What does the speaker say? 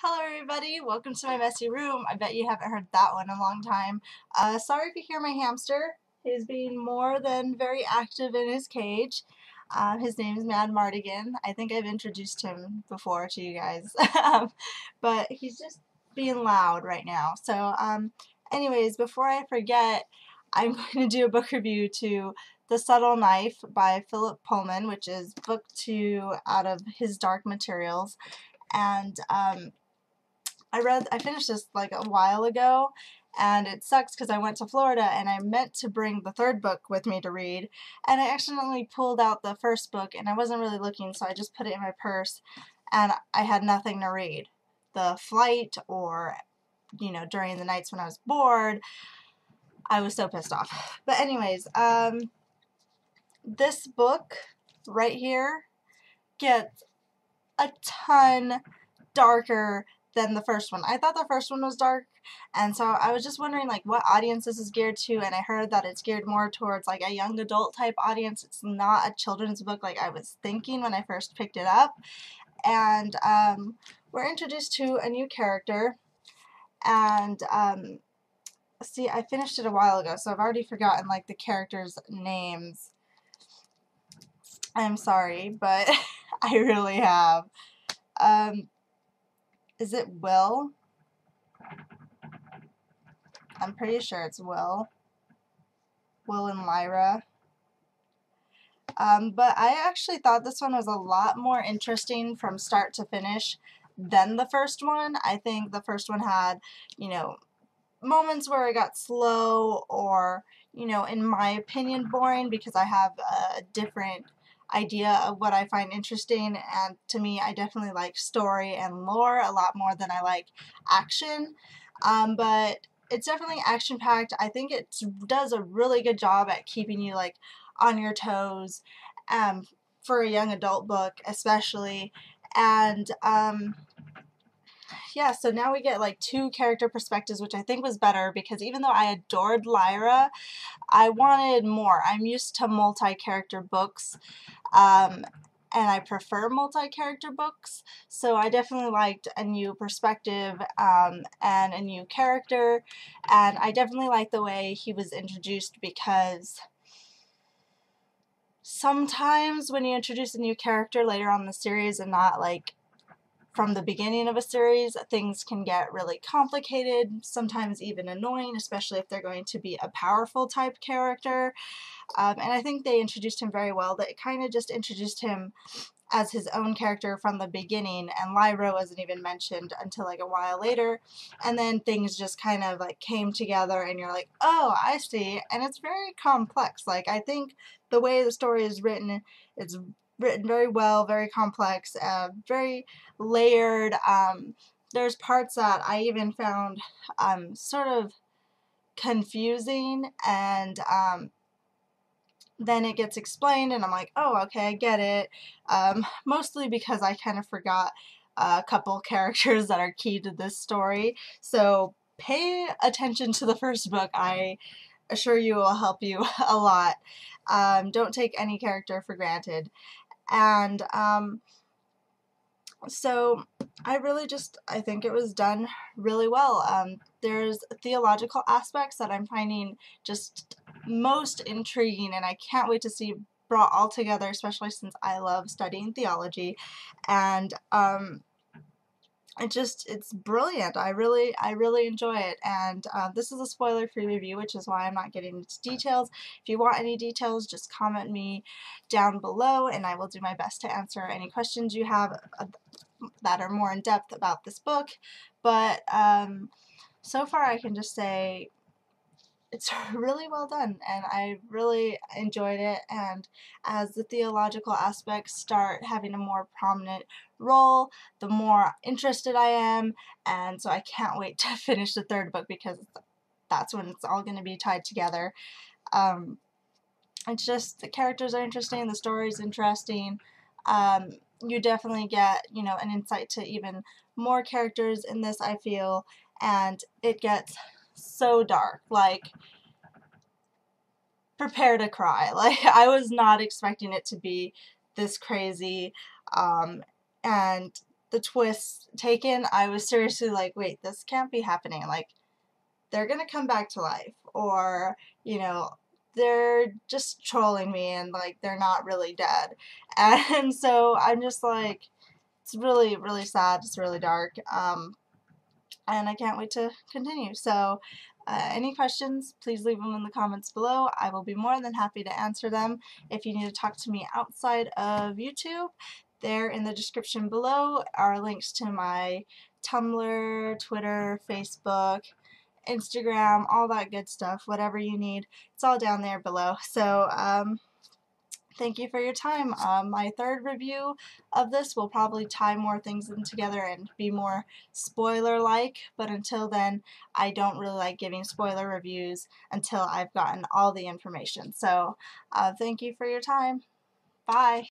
Hello everybody, welcome to my messy room. I bet you haven't heard that one in a long time. Sorry if you hear my hamster. He's being more than very active in his cage. His name is Mad Mardigan. I think I've introduced him before to you guys. But he's just being loud right now. So anyways, before I forget, I'm going to do a book review to The Subtle Knife by Philip Pullman, which is book 2 out of his Dark Materials. And I finished this like a while ago, and it sucks because I went to Florida and I meant to bring the third book with me to read, and I accidentally pulled out the first book and I wasn't really looking, so I just put it in my purse and I had nothing to read. The flight or, during the nights when I was bored, I was so pissed off. But anyways, this book right here gets a ton darker than the first one. I thought the first one was dark, and so I was just wondering like what audience this is geared to, and I heard that it's geared more towards like a young adult type audience. It's not a children's book like I was thinking when I first picked it up. And we're introduced to a new character, and see, I finished it a while ago, so I've already forgotten like the characters' names. I'm sorry, but I really have. Is it Will? I'm pretty sure it's Will. Will and Lyra. But I actually thought this one was a lot more interesting from start to finish than the first one. I think the first one had, moments where it got slow or, in my opinion, boring because I have a different idea of what I find interesting, and to me I definitely like story and lore a lot more than I like action. But it's definitely action-packed. I think it does a really good job at keeping you like on your toes for a young adult book especially. And yeah, so now we get like 2 character perspectives, which I think was better because even though I adored Lyra, I wanted more. I'm used to multi-character books, and I prefer multi-character books, so I definitely liked a new perspective and a new character, and I definitely liked the way he was introduced because sometimes when you introduce a new character later on in the series and not like from the beginning of a series, things can get really complicated, sometimes even annoying, especially if they're going to be a powerful type character. And I think they introduced him very well. They kind of just introduced him as his own character from the beginning, and Lyra wasn't even mentioned until like a while later, and then things just kind of like came together and you're like, oh, I see. And it's very complex. Like, I think the way the story is written, it's written very well, very complex, very layered. There's parts that I even found sort of confusing, and then it gets explained and I'm like, oh, okay, I get it. Mostly because I kind of forgot a couple characters that are key to this story. So pay attention to the first book. I assure you it will help you a lot. Don't take any character for granted. And so I think it was done really well. There's theological aspects that I'm finding just most intriguing, and I can't wait to see brought all together, especially since I love studying theology. And it's brilliant. I really enjoy it. And this is a spoiler-free review, which is why I'm not getting into details. If you want any details, just comment me down below and I will do my best to answer any questions you have that are more in depth about this book. But so far I can just say it's really well done, and I really enjoyed it. And as the theological aspects start having a more prominent role, the more interested I am, and so I can't wait to finish the third book because that's when it's all going to be tied together. It's just the characters are interesting, the story is interesting. You definitely get, an insight to even more characters in this, I feel, and it gets so dark. Like, prepare to cry. Like, I was not expecting it to be this crazy, and the twist taken, I was seriously like, wait, this can't be happening. Like, they're gonna come back to life, or, you know, they're just trolling me and like they're not really dead. And so I'm just like, it's really, really sad. It's really dark. And I can't wait to continue. So any questions, please leave them in the comments below. I will be more than happy to answer them. If you need to talk to me outside of YouTube, there in the description below are links to my Tumblr, Twitter, Facebook, Instagram, all that good stuff, whatever you need. It's all down there below. So thank you for your time. My third review of this will probably tie more things in together and be more spoiler-like, but until then, I don't really like giving spoiler reviews until I've gotten all the information. So thank you for your time. Bye.